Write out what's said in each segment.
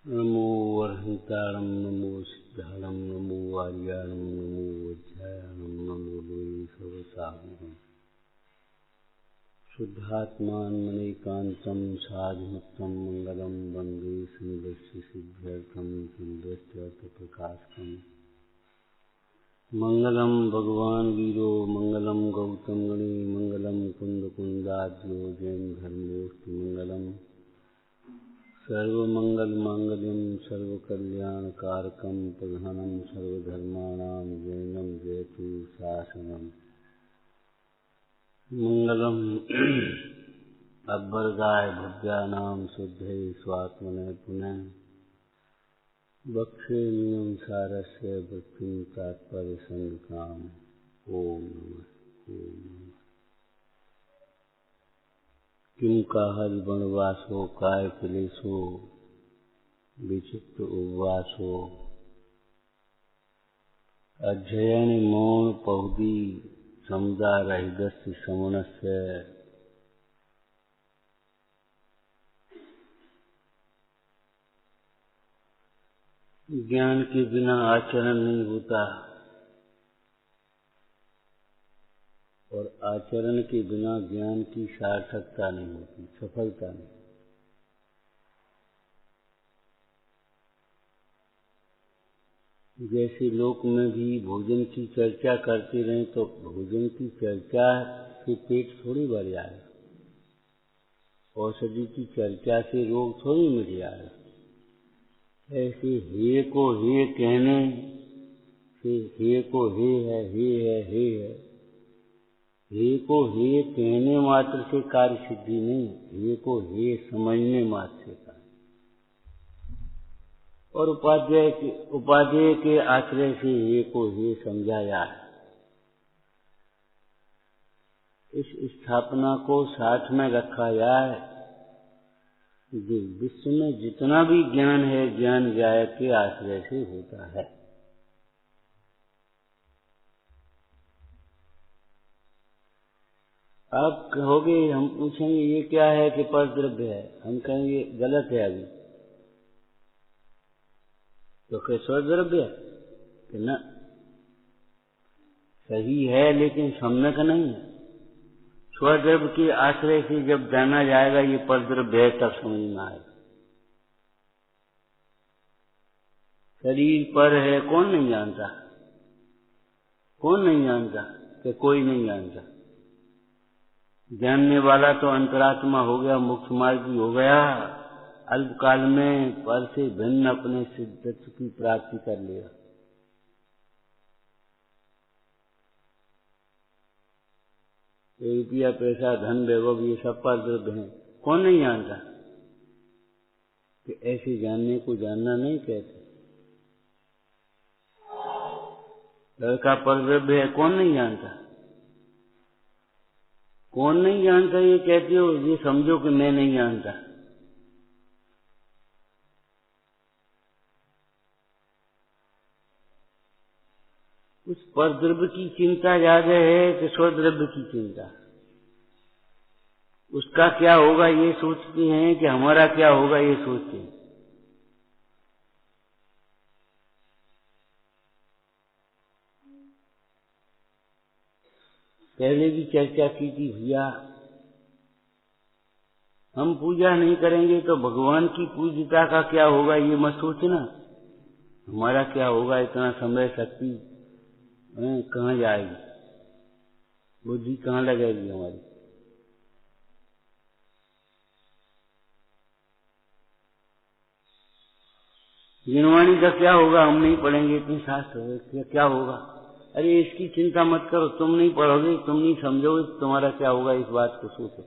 नमो वरहंताणं नमो सिद्धाणं नमो आर्याणं नमो वज्रायणं नमो लोये सर्वसाहुरं शुद्धात्मानमनेकान्तं साधुमुक्तं मंगलं वन्दे सुन्दस्य सिद्ध्यर्थं सुन्दस्यार्थप्रकाशकम् मंगलम भगवान वीरो मंगलम गौतम गणे मंगलम कुंद कुंदाद्यो जैन धर्मोस्तु मंगलम सर्वमंगल मांगल्यम सर्वकल्याणकारकम प्रधानम सर्वधर्माणां जैनम जयतु शासनम मंगलम अभ्यर्गाय भव्यानां शुद्धये स्वात्मने पुनः बक्षे नियम सारस्य भक्ति तात्पर्य संग्राम। ओम नमः। किम काहल वनवासो काय क्लेशो विचित्र उपवासो अध्ययन मौन पहुदी समुदा रहिदस्य समनस्य ज्ञान के बिना आचरण नहीं होता और आचरण के बिना ज्ञान की सार्थकता नहीं होती, सफलता नहीं। जैसे लोक में भी भोजन की चर्चा करते रहें तो भोजन की चर्चा से पेट थोड़ी भर जाए, औषधि की चर्चा से रोग थोड़ी मिट जाए। ऐसे हे को हे कहने से हे को हे है, हे है, हे है। हे को हे कहने मात्र से कार्य सिद्धि नहीं, हे को हे समझने मात्र से कार्य। और उपाध्याय के आश्रय से हे को हे समझा जाए। इस स्थापना को साथ में रखा जाए। विश्व में जितना भी ज्ञान है, ज्ञान गायक के आश्रय से होता है। आप कहोगे, हम पूछेंगे ये क्या है कि पर द्रव्य है, हम कहेंगे गलत है अभी तो क्या स्वर द्रव्य है कि न? सही है लेकिन सम्यक नहीं है। स्वद्रव्य के आश्रय से जब जाना जाएगा ये परद्रव्य है तब समझ में आएगा। शरीर पर है कौन नहीं जानता, कौन नहीं जानता कि कोई नहीं जानता। जानने वाला तो अंतरात्मा हो गया, मुक्त मार्गी हो गया। अल्पकाल में पर से भिन्न अपने सिद्धत्व की प्राप्ति कर लिया। रुपया पैसा धन वैभव ये सब पर द्रव्य है, कौन नहीं जानता कि ऐसे जानने को जानना नहीं कहते। लड़का पर द्रव्य है, कौन नहीं जानता, कौन नहीं जानता ये कहते हो, ये समझो कि मैं नहीं जानता। उस पर द्रव्य की चिंता ज्यादा है कि स्वद्रव्य की चिंता। उसका क्या होगा ये सोचते हैं कि हमारा क्या होगा ये सोचते हैं। पहले भी चर्चा की थी भैया, हम पूजा नहीं करेंगे तो भगवान की पूज्यता का क्या होगा ये मत सोचना। हमारा क्या होगा, इतना समय शक्ति कहाँ जाएगी, बुद्धि कहाँ लगेगी हमारी। जिनवाणी का क्या होगा, हम नहीं पढ़ेंगे, इतने शास्त्र क्या होगा। अरे इसकी चिंता मत करो, तुम नहीं पढ़ोगे, तुम नहीं समझोगे, तुम्हारा क्या होगा इस बात को सोचो।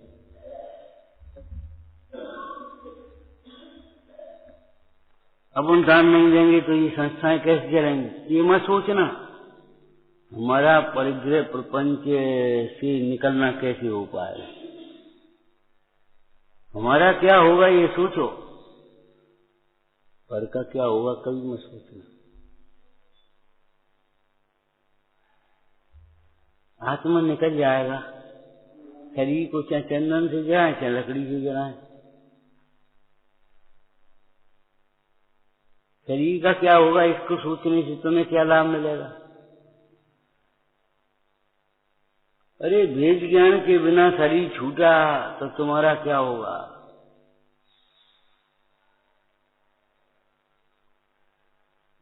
अपन दान नहीं देंगे तो ये संस्थाएं कैसे चलेंगी, ये मत सोचना। हमारा परिग्रह प्रपंच से निकलना कैसे हो पाएगा, हमारा क्या होगा ये सोचो। पर का क्या होगा कभी मत सोचना। आत्मा निकल जाएगा। शरीर को चाहे चंदन से जलाएं चाहे लकड़ी से जलाएं, शरीर का क्या होगा, इसको सोचने से तुम्हें क्या लाभ मिलेगा? अरे वेद ज्ञान के बिना शरीर छूटा तो तुम्हारा क्या होगा?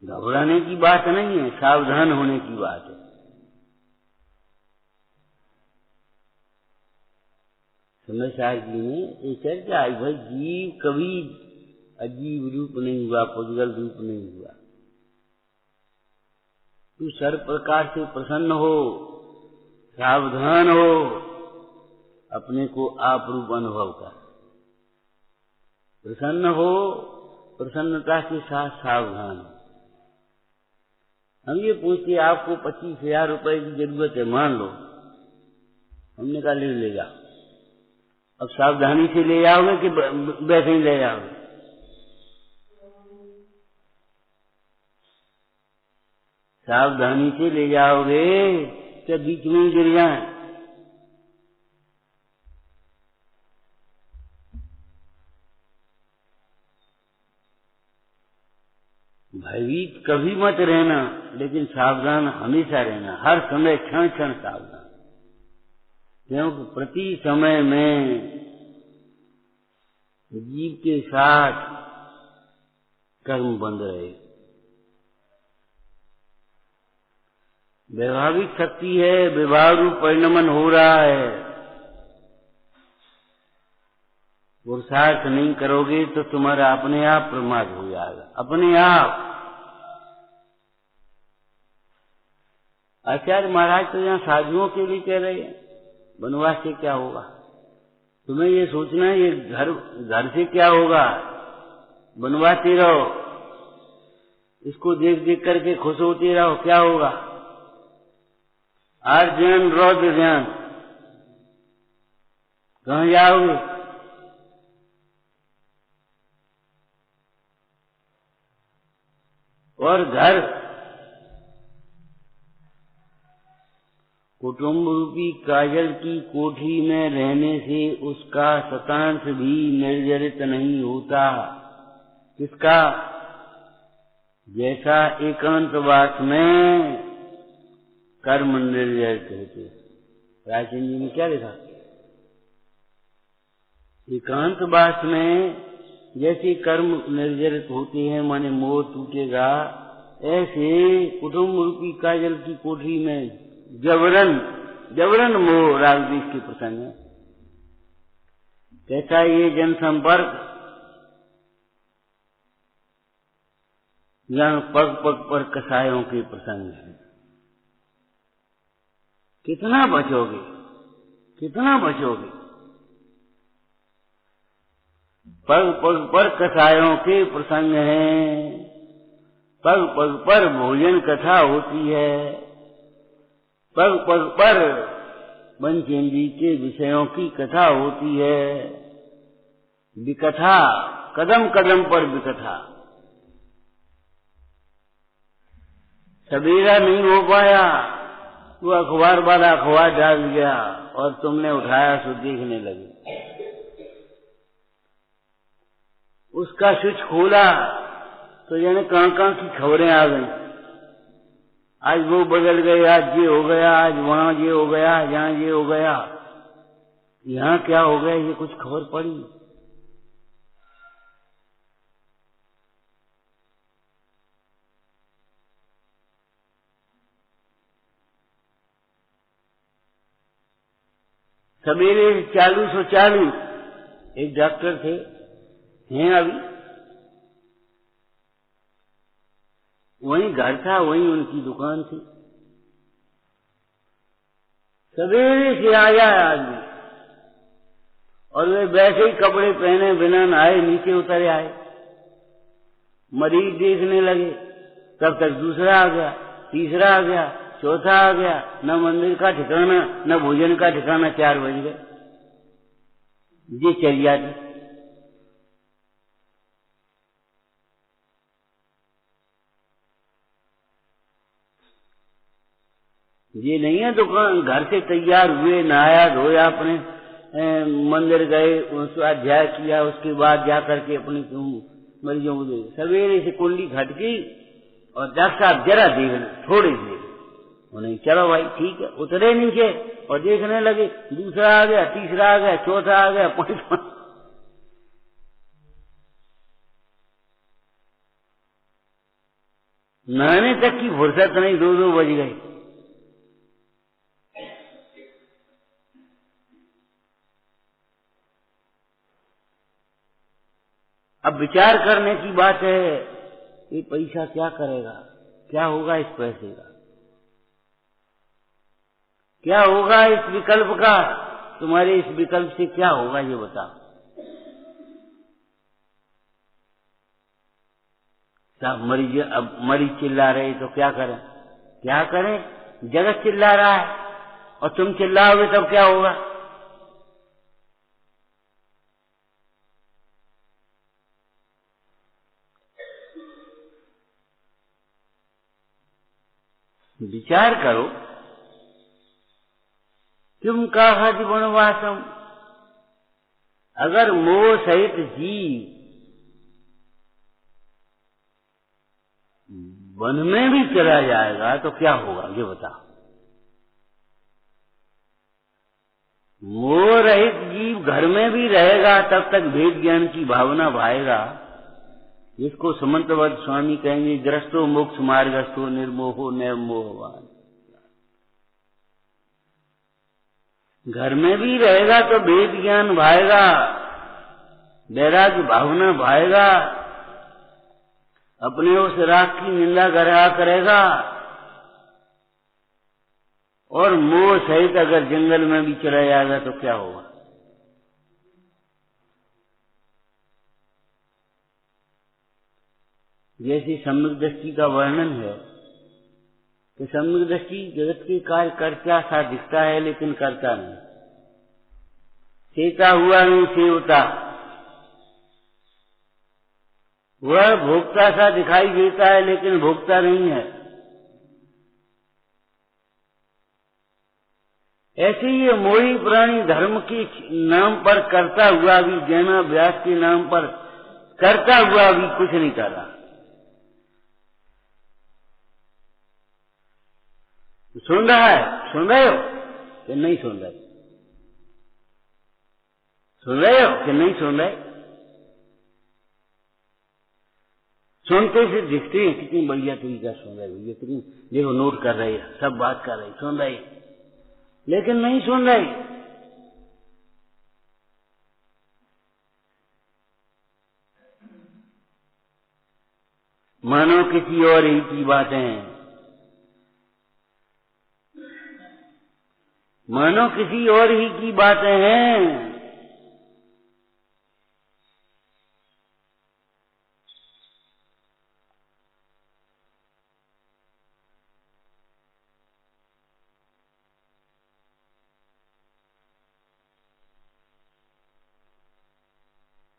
घबराने की बात नहीं है, सावधान होने की बात है। समझदार जी ने ये चर्चा आई, भाई जीव कभी अजीब रूप नहीं हुआ, पुद्गल रूप नहीं हुआ। तू सर्व प्रकार से प्रसन्न हो, सावधान हो, अपने को आप रूप अनुभव कर। प्रसन्न हो, प्रसन्नता के साथ सावधान हो। हम ये पूछते आपको 25,000 रुपए की जरूरत है, मान लो। हमने कहा ले जाओ। अब सावधानी से ले जाओगे कि वैसे ही ले जाओगे? सावधानी से ले जाओगे क्या बीच में ही गिर जाए? भयभीत कभी मत रहना, लेकिन सावधान हमेशा रहना, हर समय क्षण क्षण सावधान। क्योंकि प्रति समय में जीव के साथ कर्म बंद रहे। वैभाविक शक्ति है, विभाव रूप परिणमन हो रहा है। पुरुषार्थ नहीं करोगे तो तुम्हारा अपने आप प्रमाद हो जाएगा, अपने आप। आचार्य महाराज तो यहाँ साधुओं के लिए कह रहे हैं, वनवास से क्या होगा? तुम्हें ये सोचना है ये घर से क्या होगा? बनवाते रहो, इसको देख देख करके खुश होते रहो, क्या होगा? अर्जुन रौद्र ध्यान, कहाँ जाओगे? और घर कुटुंब रूपी काजल की कोठरी में रहने से उसका शतांश भी निर्जरित नहीं होता। किसका? जैसा एकांतवास में कर्म निर्जरित होते। प्राचीन जी ने क्या लिखा? एकांतवास में जैसे कर्म निर्जरित होते हैं, माने मोह टूटेगा, ऐसे कुटुंब रूपी काजल की कोठरी में जबरन मोह राग द्वेष के प्रसंग है। कैसा ये जनसंपर्क, यहाँ पग पग पर कसायों के प्रसंग है। कितना बचोगे, कितना बचोगे? पग पग पर कसायों के प्रसंग हैं, पग पग पर भोजन कथा होती है, पग पग पर पंचेंद्रिय के विषयों की कथा होती है। विकथा, कदम कदम पर विकथा। सवेरा नहीं हो पाया, वो अखबार वाला अखबार डाल दिया और तुमने उठाया सो देखने लगे। उसका स्विच खोला तो जाने कहां कहां की खबरें आ गई। आज वो बदल गए, आज ये हो गया, आज वहां ये हो गया, यहाँ ये हो गया, यहाँ क्या हो गया, ये कुछ खबर पड़ी? सवेरे चालू एक डॉक्टर थे, हैं अभी, वहीं घर था, वहीं उनकी दुकान थी। सवेरे से आया आदमी और वे वैसे ही कपड़े पहने बिना नहाए नीचे उतर आए। मरीज देखने लगे, तब तक दूसरा आ गया, तीसरा आ गया, चौथा आ गया। न मंदिर का ठिकाना, न भोजन का ठिकाना। 4 बज गए। ये चलिया थी। ये नहीं है दुकान, घर से तैयार हुए, नहाया धोया, अपने मंदिर गए, स्वाध्याय किया, उसके बाद जाकर के अपनी मरीजों को देख, सवेरे से कुंडली खटकी और डॉक्टर साहब जरा देख ले, थोड़ी देर उन्हें, चलो भाई ठीक है, उतरे नीचे और देखने लगे, दूसरा आ गया, तीसरा आ गया, चौथा आ गया, पांचवा। नहाने तक की फुर्सत नहीं, 2 बज गए। अब विचार करने की बात है, ये पैसा क्या करेगा, क्या होगा इस पैसे का, क्या होगा इस विकल्प का, तुम्हारे इस विकल्प से क्या होगा ये बताओ। सब मरीज, अब मरीज चिल्ला रहे तो क्या करें, क्या करें, जगत चिल्ला रहा है और तुम चिल्लाओगे तब क्या होगा। विचार करो, किम काहज वनवासम, अगर मोह सहित जीव वन में भी चला जाएगा तो क्या होगा ये बता। मोह रहित जीव घर में भी रहेगा तब तक भेद ज्ञान की भावना भाएगा, जिसको समंतवद स्वामी कहेंगे ग्रस्तो मोक्ष मार्गस्थो निर्मोहो निर्मोहवान। घर में भी रहेगा तो भेद ज्ञान भाएगा, वैराग्य भावना भाएगा, अपने उस राग की निंदा करेगा, और मोह सहित अगर जंगल में भी चला जाएगा तो क्या होगा। जैसे सम्यक दृष्टि का वर्णन है कि सम्यक दृष्टि जगत के कार्य करता सा दिखता है लेकिन करता नहीं, सेता हुआ नहीं सेवता, वह भोक्ता सा दिखाई देता है लेकिन भोक्ता नहीं है। ऐसे ही मोही प्राणी धर्म के नाम पर करता हुआ भी, ज्ञानाभ्यास के नाम पर करता हुआ भी कुछ नहीं कर रहा। सुन रहा है, सुन रहे हो कि नहीं सुन रहे, सुन रहे हो कि नहीं सुन रहे। सुनते से दिखते हैं कितनी बढ़िया तरीका सुन रहे भैया, कितनी देखो नोट कर रहे हैं, सब बात कर रहे, सुन रहे, लेकिन नहीं सुन रहे। मानो किसी और ही की बातें हैं, मानो किसी और ही की बातें हैं।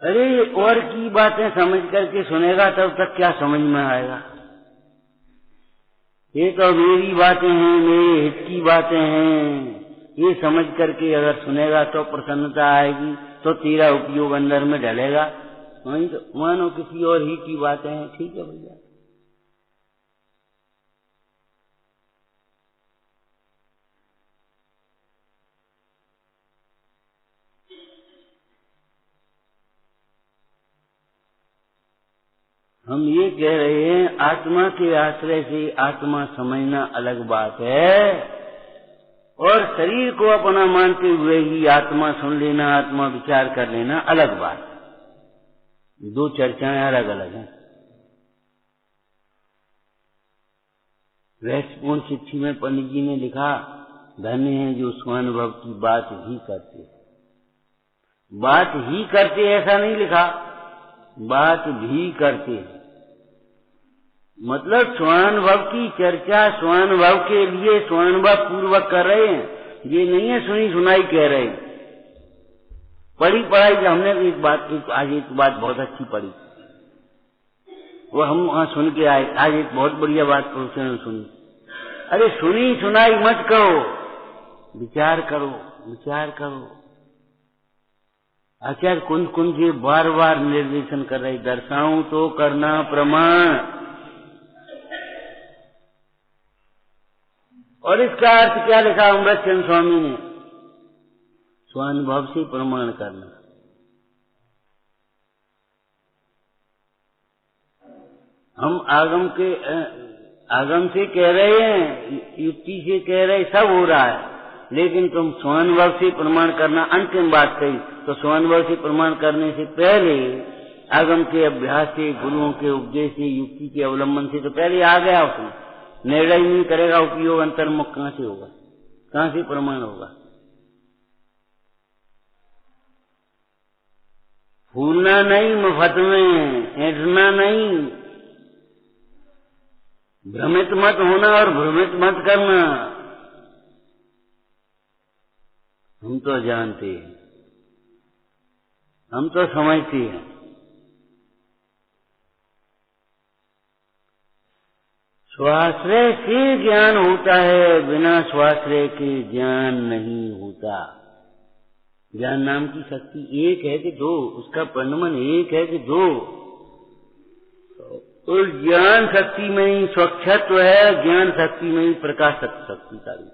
अरे और की बातें समझ करके सुनेगा तब तक क्या समझ में आएगा। ये तो मेरी बातें हैं, मेरे हित की बातें हैं, ये समझ करके अगर सुनेगा तो प्रसन्नता आएगी, तो तेरा उपयोग अंदर में ढलेगा। वही तो मानो किसी और ही की बातें हैं, ठीक है भैया। हम ये कह रहे हैं आत्मा के आश्रय से आत्मा समझना अलग बात है, और शरीर को अपना मानते हुए ही आत्मा सुन लेना, आत्मा विचार कर लेना अलग बात। दो चर्चाएं अलग अलग हैं। रहस्यपूर्ण चिट्ठी में पंडित जी ने लिखा, धन्य है जो स्वानुभव की बात ही करते। बात ही करते ऐसा नहीं लिखा, बात भी करते, मतलब स्वानुभव की चर्चा स्वानुभव के लिए स्वानुभव पूर्वक कर रहे हैं। ये नहीं है सुनी सुनाई कह रहे हैं। पढ़ी पढ़ाई हमने एक बात, आज एक बात बहुत अच्छी पढ़ी, वो हम वहां सुन के आए। आज एक बहुत बढ़िया बात ने सुनी। अरे सुनी सुनाई मत कहो, विचार करो, विचार करो। आचार्य कुंज कुंज जी बार बार निर्देशन कर रहे, दर्शाऊं तो करना प्रमाण। और इसका अर्थ क्या लिखा अमृतचंद स्वामी ने? स्वानुभव से प्रमाण करना। हम आगम से कह रहे हैं, युक्ति से कह रहे, सब हो रहा है, लेकिन तुम स्वानुभव से प्रमाण करना अंतिम बात कही। तो स्वानुभव से प्रमाण करने से पहले आगम के अभ्यास से, गुरुओं के उपदेश से, युक्ति के अवलंबन से तो पहले आ गया उसमें। निर्णय नहीं करेगा उपयोग अंतर्मुख कहां से होगा, कहां से प्रमाण होगा? फूलना नहीं मुफ्त में, ऐंठना नहीं, भ्रमित मत होना और भ्रमित मत करना। हम तो जानते हैं, हम तो समझते हैं। स्वाश्रय से ज्ञान होता है, बिना स्वाश्रय के ज्ञान नहीं होता। ज्ञान नाम की शक्ति एक है कि दो, उसका परिणमन एक है कि दो। उस ज्ञान शक्ति में ही स्वच्छत्व है, ज्ञान शक्ति में ही प्रकाश शक्ति का भी।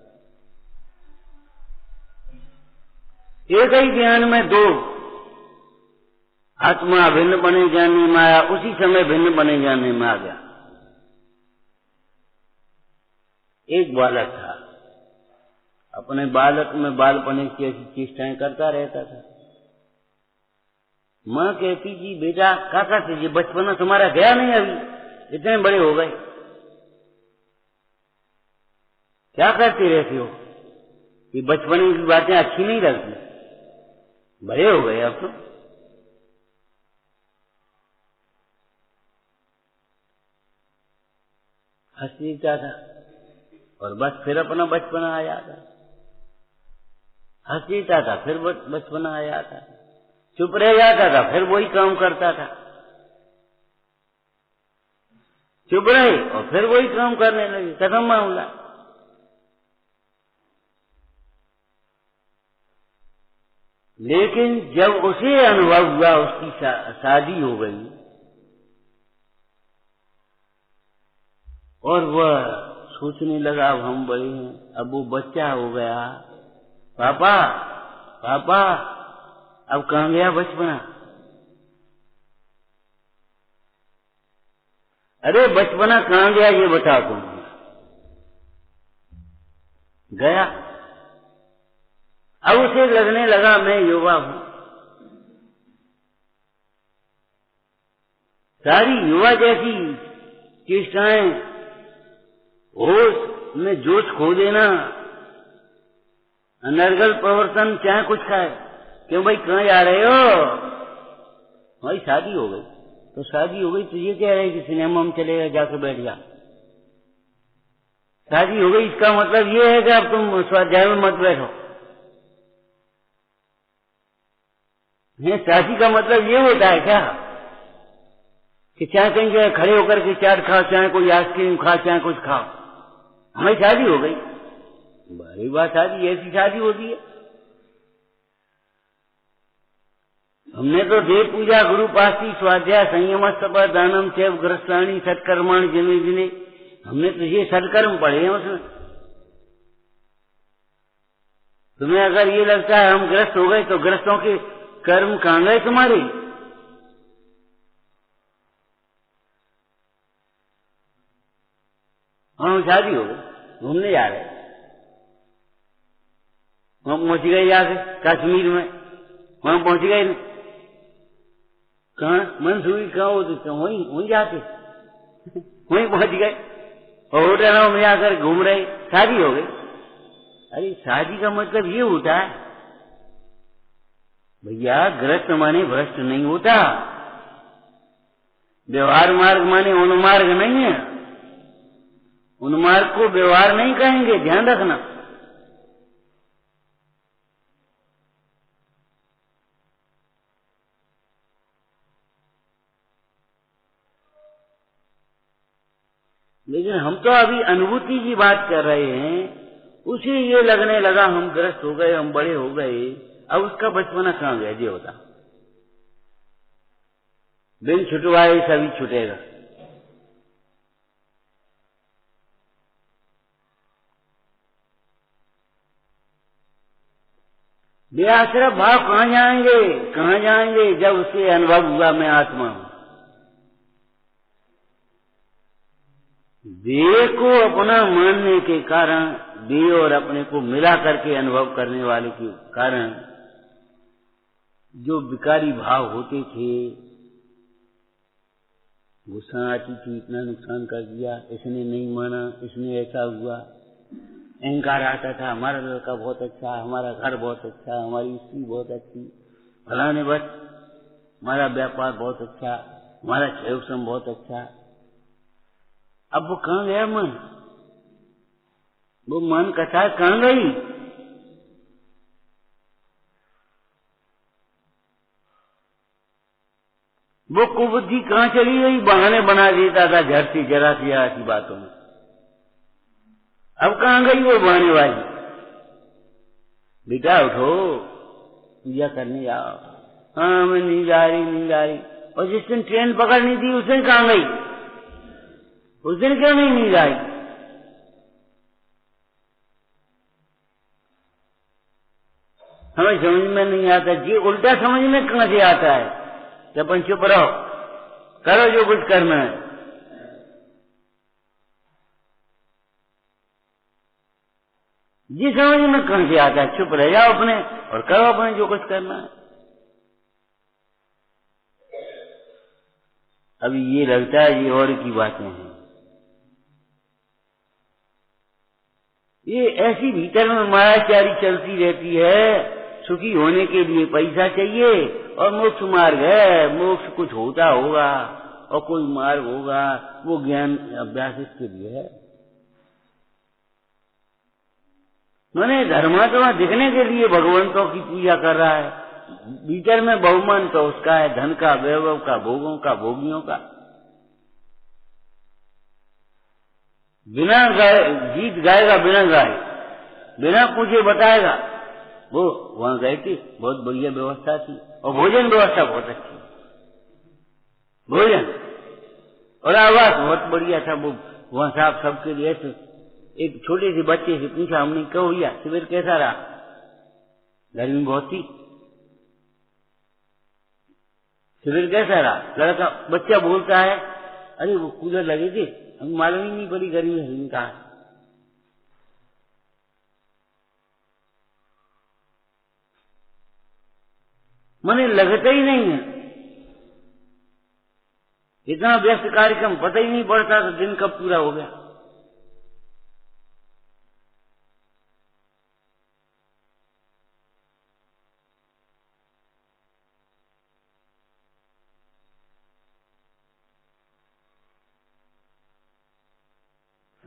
एक ही ज्ञान में दो, आत्मा भिन्न बने जानने में आया, उसी समय भिन्न बने जानने में आ गया। एक बालक था, अपने बालक में बालपने की ऐसी चेष्टाएं करता रहता था। माँ कहती थी, बेटा क्या करते जी, बचपना तुम्हारा गया नहीं, अभी इतने बड़े हो गए, क्या करते रहते हो? ये बचपने की बातें अच्छी नहीं लगती, बड़े हो गए अब तो। हंसता था और बस फिर अपना बचपना आ जाता, हंसता था फिर बचपना आ जाता, चुप रह जाता था फिर वही काम करता था, चुप रहे और फिर वही काम करने लगे, खत्म मामला। लेकिन जब उसे अनुभव हुआ, उसकी शादी हो गई और वह सोचने लगा अब हम बड़े हैं, अब वो बच्चा हो गया, पापा पापा अब कहाँ गया बचपना? अरे बचपना कहाँ गया ये बता तुम। गया। अब उसे लगने लगा मैं युवा हूं, सारी युवा जैसी चेष्टाएं, होश में जोश खो देना, अनर्गल प्रवर्तन, चाहे कुछ खाए। क्यों भाई कहाँ जा रहे हो? भाई शादी हो गई। तो शादी हो गई तो ये कह रहे कि सिनेमा में चलेगा, जाकर बैठ जा। शादी हो गई इसका मतलब ये है कि अब तुम स्वाध्याय में मत बैठो। ये शादी का मतलब ये होता है क्या कि चाहे कहीं खड़े होकर के चाट खाओ, चाहे कोई आइसक्रीम खाओ, चाहे कुछ खाओ, हमारी शादी हो गई? बड़ी बात, शादी ऐसी शादी होती है। हमने तो देव पूजा, गुरु पास्ती, स्वाध्याय, संयम, सपा, दानम, चैव, ग्रस्तानी, सत्कर्माणी, जिने जिने, हमने तो ये सत्कर्म पढ़े हैं उसमें। तुम्हें अगर ये लगता है हम ग्रस्त हो गए तो ग्रस्तों के कर्म कहाँ गए तुम्हारे? हाँ शादी हो गई, घूमने जा रहे, वहां पहुंच गए, जाके कश्मीर में वहां पहुंच गए। कहाँ मंसूरी कहाँ होती, वहीं जाते वहीं पहुंच गए और होटलों में जाकर घूम रहे, शादी हो गई। अरे शादी का मतलब ये होता है भैया, ग्रस्त माने भ्रष्ट नहीं होता, व्यवहार मार्ग माने उन्मार्ग नहीं है, उन्मार्ग को व्यवहार नहीं कहेंगे, ध्यान रखना। लेकिन हम तो अभी अनुभूति की बात कर रहे हैं, उसे ये लगने लगा हम ग्रस्त हो गए, हम बड़े हो गए, अब उसका बचपना कहाँ गया ये होता। बिन छुटवाए सभी छुटेगा। बेआश्रय भाव कहाँ जाएंगे, कहाँ जाएंगे, जब उसे अनुभव हुआ मैं आत्मा हूं। देह को अपना मानने के कारण, देह और अपने को मिला करके अनुभव करने वाले के कारण जो विकारी भाव होते थे, गुस्सा आती थी, इतना नुकसान कर दिया, इसने नहीं माना, इसने ऐसा हुआ, अहंकार आता था, हमारा लड़का बहुत अच्छा, हमारा घर बहुत अच्छा, हमारी स्त्री बहुत अच्छी, फलाने बस हमारा व्यापार बहुत अच्छा, हमारा सहयोग श्रम बहुत अच्छा। अब वो कहाँ गया मन? वो मन कथा कहाँ गई? वो कुबुद्धि कहाँ चली गई? बहाने बना देता था झट से, जरा सी बातों में। अब कहाँ गई वो बहाने वाली? बेटा उठो, पूजा करने जाओ। हाँ मैं नहीं जा रही। और जिस दिन ट्रेन पकड़नी थी उस दिन कहाँ गई? उस दिन क्यों नहीं जा रही? हमें समझ में नहीं आता जी। उल्टा समझ में कहाँ से आता है कि अपन चुप रहो, करो जो कुछ करना है। जी समझ में कहाँ से आता है? चुप रह जाओ अपने और करो अपने जो कुछ करना है। अभी ये लगता है ये और की बातें हैं। ये ऐसी भीतर में मायाचारी चलती रहती है। सुखी होने के लिए पैसा चाहिए और मोक्ष मार्ग है, मोक्ष कुछ होता होगा और कोई मार्ग होगा, वो ज्ञान अभ्यास इसके लिए है। मैंने धर्मात्मा दिखने के लिए भगवंतों की पूजा कर रहा है। भीतर में बहुमान तो उसका है, धन का, वैभव का, भोगों का, भोगियों का। बिना गाए गीत गाएगा, बिना गाए, बिना पूछे बताएगा। वो वहां गए थे, बहुत बढ़िया व्यवस्था थी और भोजन व्यवस्था बहुत अच्छी, भोजन और आवास बहुत बढ़िया था। वो वहां साहब सबके लिए तो एक छोटे से बच्चे से पूछा हमने, क्यों भैया शिविर कैसा रहा? गर्मी बहुत थी, शिविर कैसा रहा? लड़का बच्चा बोलता है, अरे वो कूलर लगे थे, हमें मालूम ही नहीं पड़ी गर्मी है। कहा मने लगता ही नहीं है, इतना व्यस्त कार्यक्रम पता ही नहीं पड़ता तो दिन कब पूरा हो गया।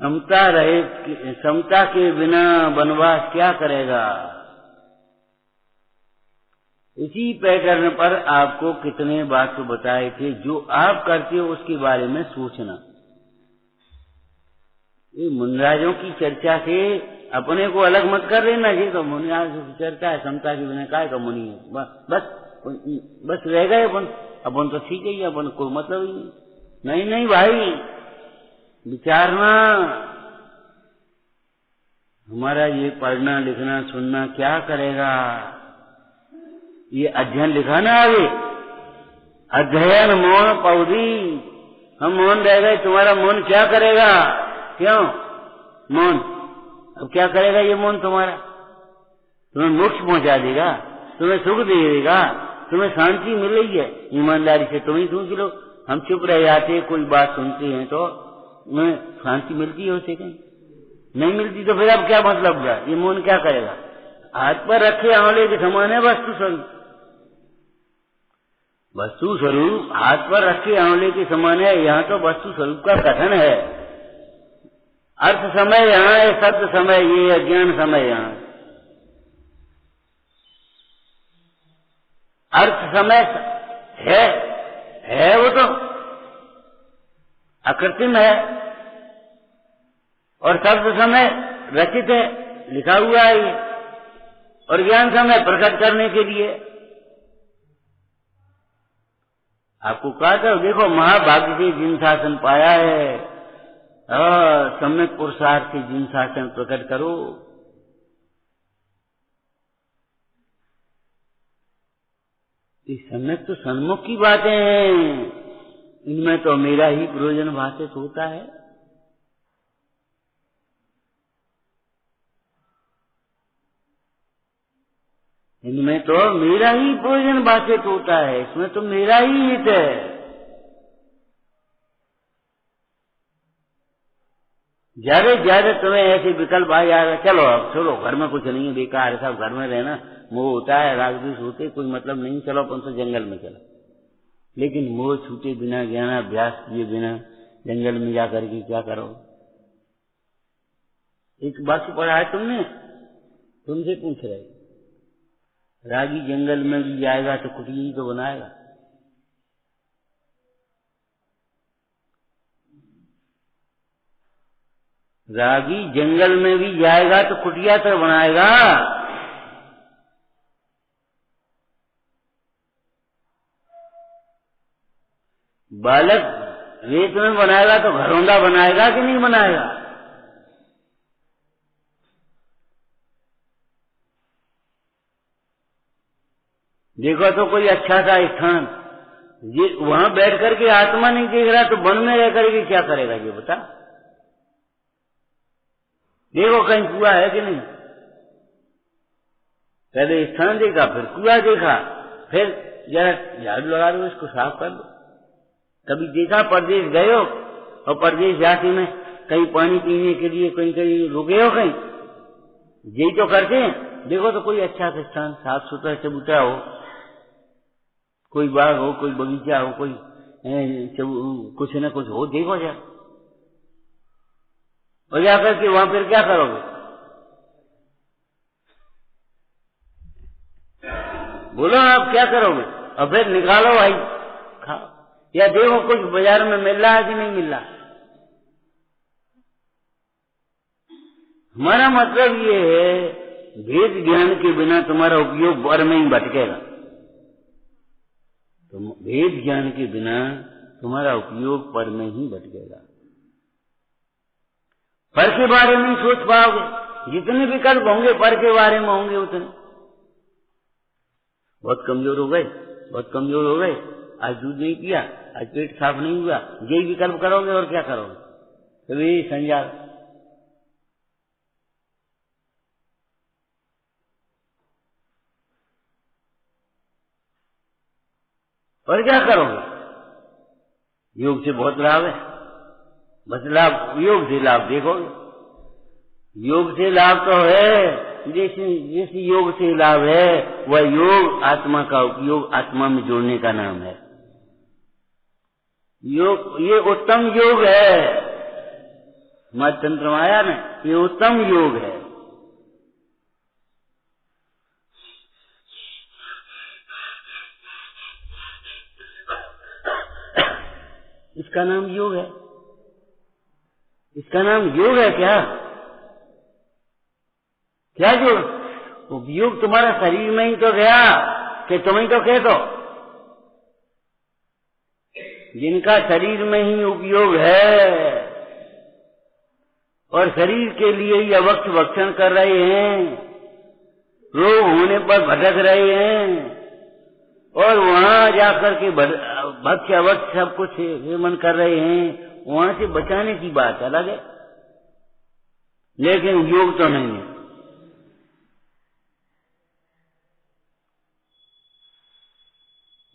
समता के बिना वनवास क्या करेगा? इसी पैटर्न पर आपको कितने वाक्य बताए थे। जो आप करते हो उसके बारे में सोचना। ये मुनिराजों की चर्चा से अपने को अलग मत कर लेना। ये तो मुनिराजों की चर्चा है, समता के बिना काय का मुनि है। बस रह गए अपन तो ठीक है, अपन कोई मतलब ही नहीं भाई, विचारना। हमारा ये पढ़ना लिखना सुनना क्या करेगा? ये अध्ययन लिखा ना आगे, अध्ययन मौन पौधी। हम मौन रह गए, तुम्हारा मौन क्या करेगा? क्यों मौन? अब क्या करेगा ये मौन तुम्हारा? तुम्हें मोक्ष पहुंचा देगा, तुम्हें सुख दे देगा, तुम्हें शांति मिल रही है? ईमानदारी से तुम ही सोच लो। हम चुप रह जाते, कोई बात सुनते हैं तो हमें शांति मिलती है, उसे कहीं नहीं मिलती तो फिर अब क्या मतलब हुआ? ये मौन क्या करेगा? हाथ पर रखे आंवले के समान है वस्तु स्वरूप। वस्तु स्वरूप हाथ पर रखे आंवले के समान है। यहाँ तो वस्तु स्वरूप का कथन है। अर्थ समय यहाँ है, शब्द समय ये है, ज्ञान समय यहाँ। अर्थ समय है वो तो अकृत्रिम है, और शब्द समय रचित है, लिखा हुआ है ये, और ज्ञान समय प्रकट करने के लिए। आपको कहा था, देखो महाभाग्य से जिन शासन पाया है, सम्यक पुरुषार्थ से जिन शासन प्रकट करो। इस सम्यक तो सन्मुख की बातें हैं, इनमें तो मेरा ही प्रयोजन भाषित होता है। इनमें तो मेरा ही प्रयोजन भाषित होता है, इसमें तो मेरा ही हित है। ज्यादा ज्यादा तुम्हें ऐसे विकल्प आ जाएगा, चलो अब छोड़ो, घर में कुछ नहीं है, बेकार है, सब घर में रहना, मोह होता है, राग द्वेष होते, कोई मतलब नहीं, चलो अपन तो जंगल में चलो। लेकिन मोह छूटे बिना, ज्ञानाभ्यास किए बिना जंगल में जाकर के क्या करो? एक वाक्य पढ़ा है तुमने, तुमसे पूछ रहे, रागी जंगल में भी जाएगा तो कुटिया ही तो बनाएगा। रागी जंगल में भी जाएगा तो कुटिया तो बनाएगा। बालक रेत में बनाएगा तो घरौंदा बनाएगा कि नहीं बनाएगा? देखो तो कोई अच्छा सा स्थान, ये वहां बैठ करके आत्मा नहीं देख रहा तो वन में रह करके क्या करेगा ये बता? देखो कहीं कुआ है कि नहीं, पहले स्थान देखा, फिर कुआ देखा, फिर जरा झाड़ू लगा दो, इसको साफ कर दो। कभी देखा परदेश गए हो और परदेश जाति में कहीं पानी पीने के लिए कहीं कहीं रुके हो, कहीं यही तो करते हैं। देखो तो कोई अच्छा सा स्थान, साफ सुथरा चबूतरा हो, कोई बाग हो, कोई बगीचा हो, कोई कुछ न कुछ हो, देखो जा और जाकर के वहां फिर क्या करोगे? बोलो आप क्या करोगे? और फिर निकालो भाई खाओ, या देखो कुछ बाजार में मिल रहा है कि नहीं मिल रहा। हमारा मतलब ये है, भेद ज्ञान के बिना तुम्हारा उपयोग वर में ही भटकेगा। तो भेद ज्ञान के बिना तुम्हारा उपयोग पर में ही भटकेगा। पर के बारे में सोच पाओगे, जितने विकल्प होंगे पर के बारे में होंगे उतने। बहुत कमजोर हो गए, बहुत कमजोर हो गए, आज दूध नहीं पिया, आज पेट साफ नहीं हुआ, यही विकल्प करोगे और क्या करोगे? तो यही संज्ञा। और क्या करोगे? योग से बहुत लाभ है, बस लाभ योग से लाभ देखोगे। योग से लाभ तो है, जैसे योग से लाभ है, वह योग आत्मा का उपयोग आत्मा में जोड़ने का नाम है। योग ये उत्तम योग है, मत तंत्र माया में ये उत्तम योग है। इसका नाम योग है, इसका नाम योग है। क्या क्या योग? उपयोग तुम्हारा शरीर में ही तो गया कि तुम ही तो कह दो। जिनका शरीर में ही उपयोग है और शरीर के लिए ही अवक्ष भक्षण कर रहे हैं, रोग होने पर भटक रहे हैं और वहां जाकर के भक्ष्य अवक्ष सब कुछ सेवन कर रहे हैं, वहां से बचाने की बात अलग है, लेकिन योग तो नहीं है।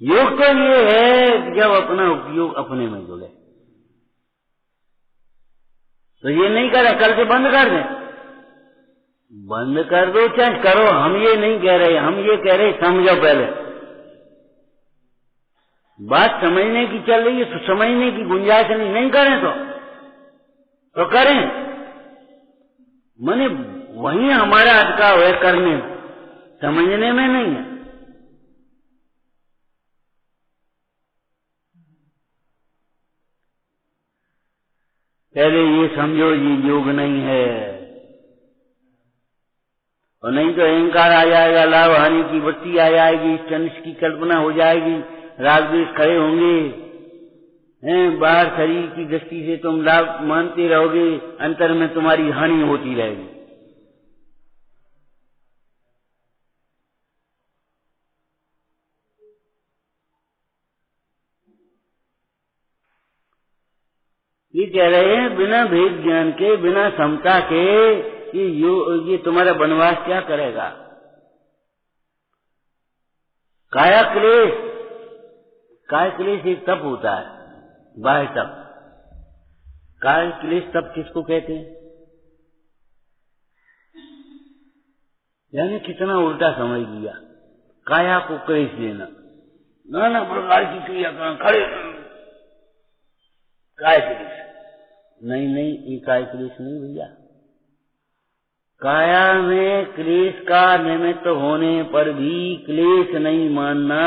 योग तो ये है कि जब अपना उपयोग अपने में जुड़े। तो ये नहीं करे, कल से बंद कर दें, बंद कर दो चाहे करो, हम ये नहीं कह रहे, हम ये कह रहे समझो पहले। बात समझने की चल रही है तो समझने की गुंजाइश नहीं करें तो करें, माने वही हमारा अटकाव है करने, समझने में नहीं है। पहले ये समझो ये योग नहीं है, और नहीं तो अहंकार आ जाएगा, लाभ हानि की वृत्ति आ जाएगी, तनिष्ठ की कल्पना हो जाएगी, राग द्वेष खड़े होंगे, हैं, बाहर शरीर की दृष्टि से तुम लाभ मानते रहोगे, अंतर में तुम्हारी हानि होती रहेगी। ये कह रहे हैं बिना भेद ज्ञान के, बिना समता के ये तुम्हारा वनवास क्या करेगा। काया क्लेश एक तप होता है, बाह्य तप। काय क्लेश तप किसको कहते हैं? यानी कितना उल्टा समझ लिया, काया को क्लेश देना, नाना प्रकार की क्रिया करना, खड़े काय क्लेश। नहीं, ये काय क्लेश नहीं भैया। काया में क्लेश का निमित्त होने पर भी क्लेश नहीं मानना,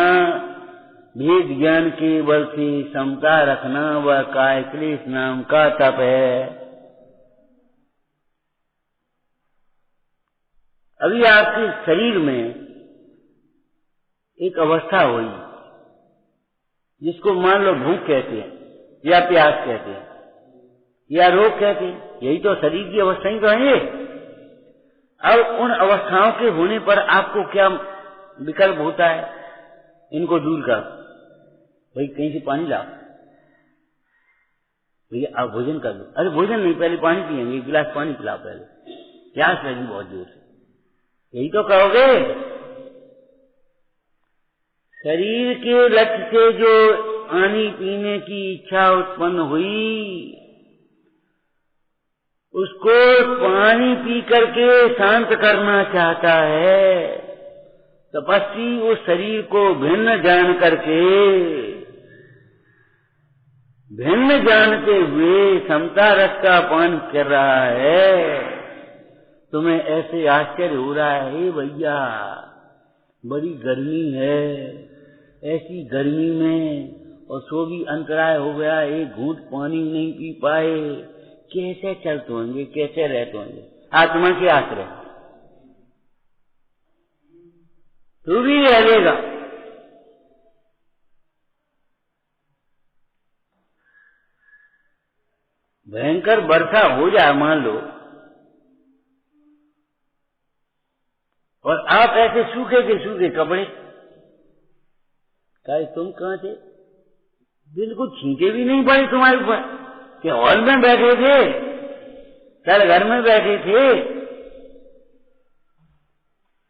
भेद ज्ञान के बल से समता रखना, वह काय क्लेश नाम का तप है। अभी आपके शरीर में एक अवस्था हुई जिसको मान लो भूख कहते हैं, या प्यास कहते हैं, या रोग कहते हैं, यही तो शरीर की अवस्थाएं तो हैं। अब उन अवस्थाओं के होने पर आपको क्या विकल्प होता है? इनको दूर कर, भाई कहीं से पानी लाओ, भैया आप भोजन कर लो। अरे भोजन नहीं, पहले पानी पिएंगे, एक गिलास पानी पिलाओ, पहले प्यास लगी बहुत जोर से, यही तो कहोगे। शरीर के लक्ष्य से जो पानी पीने की इच्छा उत्पन्न हुई, उसको पानी पी करके शांत करना चाहता है। तपस्वी उस शरीर को भिन्न जान करके, भिन्न जानते हुए समता रस का पान कर रहा है। तुम्हें ऐसे आश्चर्य हो रहा है, भैया बड़ी गर्मी है, ऐसी गर्मी में और सो भी अंतराय हो गया, एक घूंट पानी नहीं पी पाए, कैसे चलते होंगे, कैसे रहते होंगे? आत्मा के आश्रय तू भी रह लेगा। भयंकर वर्षा हो जाए मान लो, और आप ऐसे सूखे के सूखे कपड़े, कहे तुम कहां थे? बिल्कुल छींटे भी नहीं पड़े तुम्हारे ऊपर, कि हॉल में बैठे थे, कल घर में बैठे थे।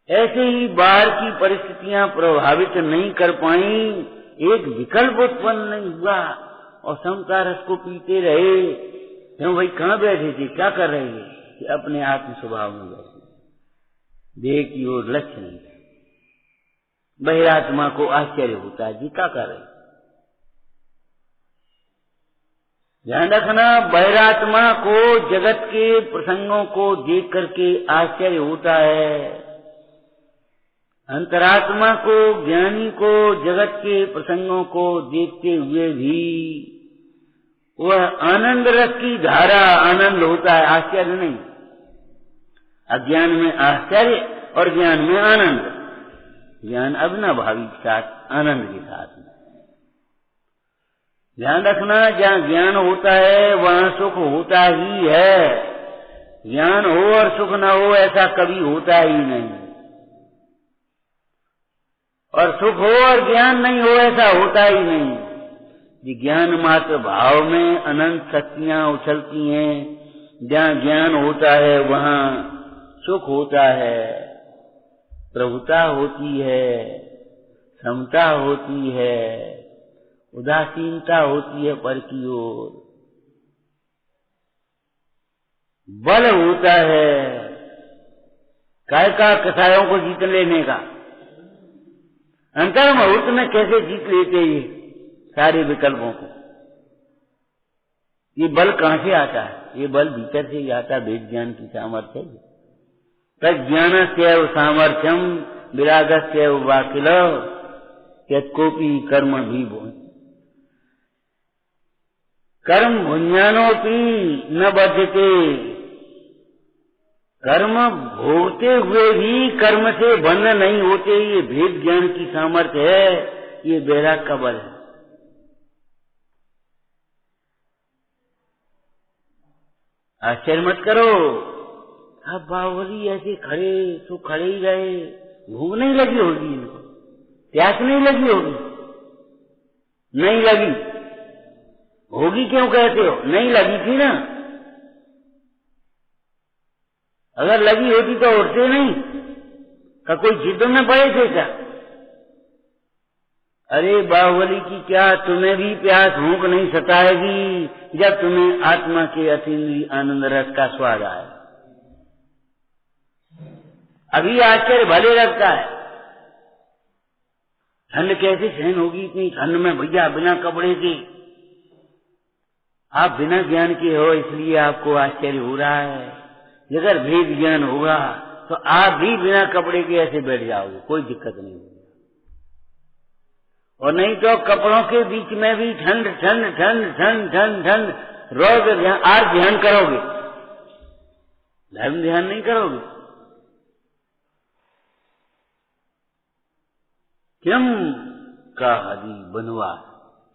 ऐसे ही बाहर की परिस्थितियां प्रभावित नहीं कर पाई, एक विकल्प उत्पन्न नहीं हुआ, और समता रस को पीते रहे। क्यों भाई, कहाँ बैठे थे, क्या कर रहे थे? कि अपने आत्म स्वभाव में बैठे, देह की ओर लक्ष्य नहीं था। बहिरात्मा को आश्चर्य होता है जी, क्या कर रहे? ध्यान रखना, बहिरात्मा को जगत के प्रसंगों को देख करके आश्चर्य होता है। अंतरात्मा को, ज्ञानी को जगत के प्रसंगों को देखते हुए भी वह आनंद रस की धारा आनंद होता है, आश्चर्य नहीं। अज्ञान में आश्चर्य और ज्ञान में आनंद, ज्ञान अविनाभावी के साथ, आनंद के साथ। ध्यान रखना, जहाँ ज्ञान होता है वहाँ सुख होता ही है। ज्ञान हो और सुख न हो ऐसा कभी होता ही नहीं, और सुख हो और ज्ञान नहीं हो ऐसा होता ही नहीं। ज्ञान मात्र भाव में अनंत शक्तियां उछलती हैं। जहाँ ज्ञान होता है वहाँ सुख होता है, प्रभुता होती है, समता होती है, उदासीनता होती है पर की ओर, बल होता है काय का कसायों को जीत लेने का। अंतर मुहूर्त में कैसे जीत लेते ये सारे विकल्पों को? ये बल कहाँ से आता है? ये बल भीतर से ही आता है, वेद ज्ञान की सामर्थ्य। तज्ज्ञानस्यैव सामर्थ्यम विरागस्यैव वाकिल यत्कोपि कर्म भी भुञ्। कर्म भुञ्जानोपि न बध्यते। कर्म भोगते हुए भी कर्म से बंध नहीं होते, ये भेद ज्ञान की सामर्थ्य है। ये बैराग का बल है। आश्चर्य मत करो। अब बाहुबली ऐसे खड़े तो खड़े ही रहे, भूख नहीं लगी होगी इनको, प्यास नहीं लगी होगी? नहीं लगी होगी, क्यों कहते हो? नहीं लगी थी ना। अगर लगी होती तो उठते नहीं, का कोई जिद में पड़े थे क्या? अरे बाहुबली की क्या, तुम्हें भी प्यास भूख नहीं सताएगी जब तुम्हें आत्मा के अतीन्द्रिय आनंद रस का स्वाद आए। अभी आश्चर्य भले लगता है, ठंड कैसे सहन होगी इतनी ठंड में भैया, बिना कपड़े के। आप बिना ज्ञान के हो इसलिए आपको आश्चर्य हो रहा है। अगर भेद ज्ञान होगा तो आप भी बिना कपड़े के ऐसे बैठ जाओगे, कोई दिक्कत नहीं होगी। और नहीं तो कपड़ों के बीच में भी ठंड ठंड ठंड ठंड ठंड ठंड रोगे, आज ध्यान करोगे, धर्म ध्यान नहीं करोगे। क्यों का हदी वनवास,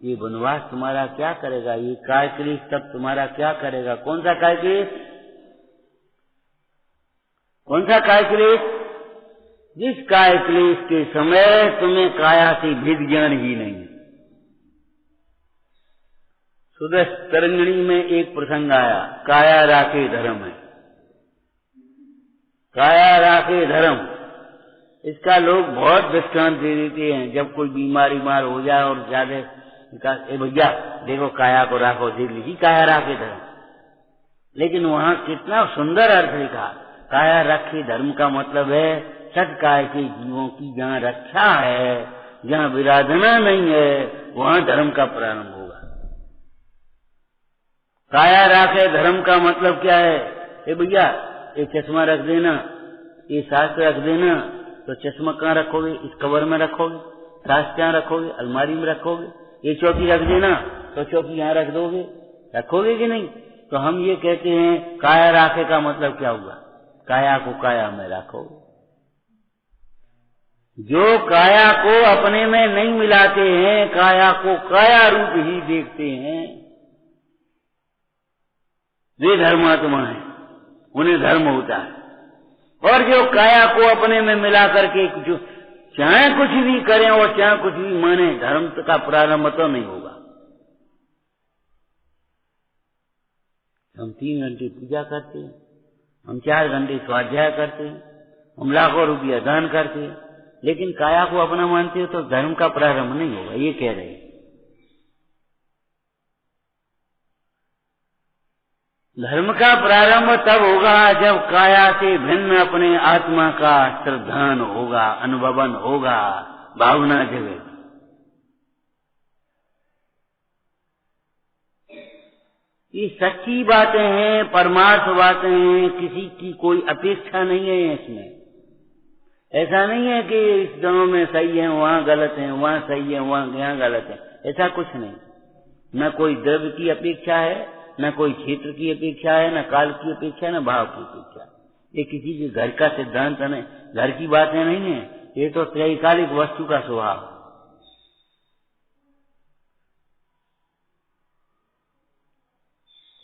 ये वनवास तुम्हारा क्या करेगा? ये काय क्लेश तब तुम्हारा क्या करेगा? कौन सा काय क्लेश? कौन सा काय क्लेश? जिस काय क्लेश के समय तुम्हें काया से भेद ज्ञान ही नहीं। सुदर्श तरंगिणी में एक प्रसंग आया, काया राखे धर्म है। काया राखे धर्म, इसका लोग बहुत दृष्टांत दे देते हैं। जब कोई बीमारी हो जाए और ज्यादा भैया देखो काया को राखो, देख लीजिए काया राखे धर्म। लेकिन वहां कितना सुंदर अर्थ लिखा, काया रखे धर्म का मतलब है सत काय के जीवों की जहाँ रक्षा है, जहाँ विराधना नहीं है, वहां धर्म का प्रारंभ होगा। काया राखे धर्म का मतलब क्या है? ए भैया ये चश्मा रख देना, ये शास्त्र रख देना, तो चश्मा कहाँ रखोगे? इस कवर में रखोगे। शास्त्र कहाँ रखोगे? अलमारी में रखोगे। ये चौकी रख देना, तो चौकी यहाँ रख दोगे, रखोगे कि नहीं? तो हम ये कहते हैं काया राखे का मतलब क्या हुआ? काया को काया में रखोगे। जो काया को अपने में नहीं मिलाते हैं, काया को काया रूप ही देखते हैं, वे धर्मात्मा है, उन्हें धर्म होता है। और जो काया को अपने में मिला करके जो चाहे कुछ भी करें और चाहे कुछ भी माने, धर्म का प्रारंभ तो नहीं होगा। हम 3 घंटे पूजा करते हैं, हम 4 घंटे स्वाध्याय करते हैं, हम लाखों रुपया दान करते हैं, लेकिन काया को अपना मानते हो तो धर्म का प्रारंभ नहीं होगा, ये कह रहे हैं। धर्म का प्रारंभ तब होगा जब काया से भिन्न अपने आत्मा का श्रद्धान होगा, अनुभवन होगा, भावना जगेगी। ये सच्ची बातें हैं, परमार्थ बातें हैं, किसी की कोई अपेक्षा नहीं है इसमें। ऐसा नहीं है कि इस दोनों में सही है, वहां गलत है, वहां सही है, वहां यहाँ गलत है, ऐसा कुछ नहीं। न कोई द्रव्य की अपेक्षा है, न कोई क्षेत्र की अपेक्षा है, न काल की अपेक्षा है, न भाव की अपेक्षा। ये किसी के घर का सिद्धांत नहीं, घर की बातें नहीं है, ये तो त्रैकालिक वस्तु का स्वभाव।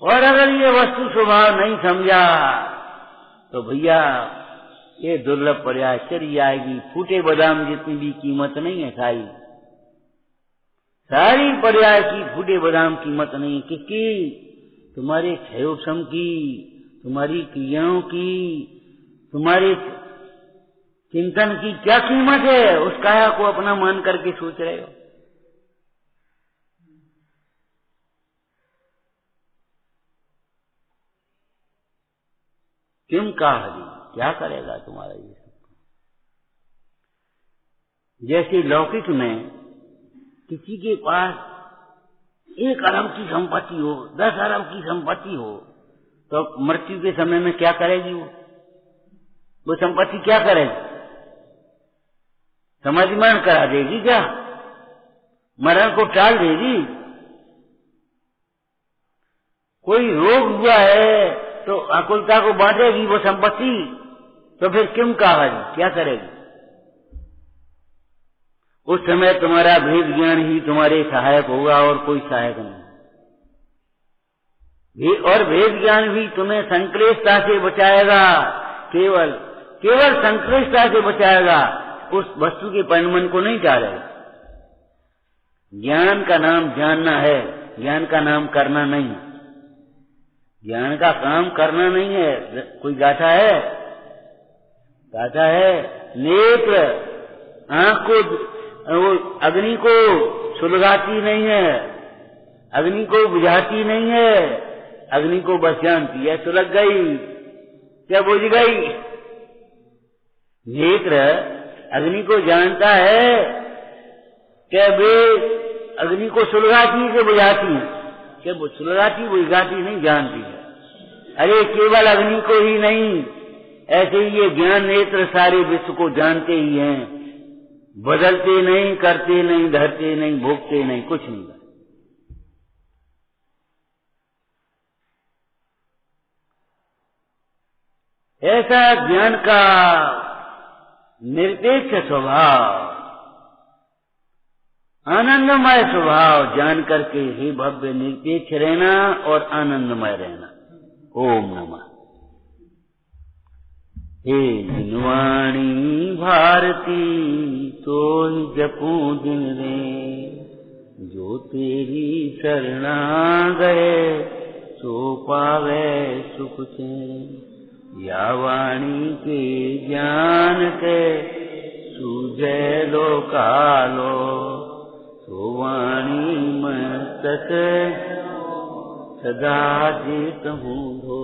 और अगर ये वस्तु स्वभाव नहीं समझा तो भैया ये दुर्लभ पर्याय चली आएगी। फूटे बादाम जितनी भी कीमत नहीं है सारी पर्याय की फूटे बादाम कीमत नहीं। किसकी? तुम्हारे क्षयोक्षम की, तुम्हारी क्रियाओं की, तुम्हारे चिंतन की क्या कीमत है? उस काया को अपना मान करके सोच रहे हो। क्यों कहा क्या करेगा तुम्हारा ये सब? जैसे लौकिक में किसी के पास 1 अरब की संपत्ति हो, 10 अरब की संपत्ति हो, तो मृत्यु के समय में क्या करेगी? वो संपत्ति क्या करेगी? समाधिमान करा देगी क्या? मरण को टाल देगी? कोई रोग हुआ है तो अकुलता को बांटेगी वो संपत्ति? तो फिर क्यों कहा क्या करेगी? उस समय तुम्हारा भेद ज्ञान ही तुम्हारे सहायक होगा और कोई सहायक नहीं। और भेद ज्ञान भी तुम्हें संक्लेशता से बचाएगा, केवल संक्लेशता से बचाएगा, उस वस्तु के परिणमन को नहीं टालेगा। ज्ञान का नाम जानना है, ज्ञान का नाम करना नहीं। ज्ञान का काम करना नहीं है। कोई गाथा है? गाथा है नेत्र आंख को, वो अग्नि को सुलगाती नहीं है, अग्नि को बुझाती नहीं है, अग्नि को बस जानती है। सुलग गई क्या बुझ गई? नेत्र अग्नि को जानता है क्या वे अग्नि को सुलगाती है कि बुझाती है? क्या वो सुलगाती बुझाती नहीं, जानती है। अरे केवल अग्नि को ही नहीं, ऐसे ही ये ज्ञान नेत्र सारे विश्व को जानते ही हैं, बदलते नहीं, करते नहीं, धरते नहीं, भोगते नहीं, कुछ नहीं करते। ऐसा ज्ञान का निरपेक्ष स्वभाव, आनंदमय स्वभाव जान करके ही भव्य निरपेक्ष रहना और आनंदमय रहना। ओम नमः। हे जिनवाणी भारती तो जपूं दिन रे, जो तेरी शरणा गए सो पावे सुख चैन। या वाणी के ज्ञान के सूझे लो कालो, तो वाणी मस्तक सदा जीत हूँ धो।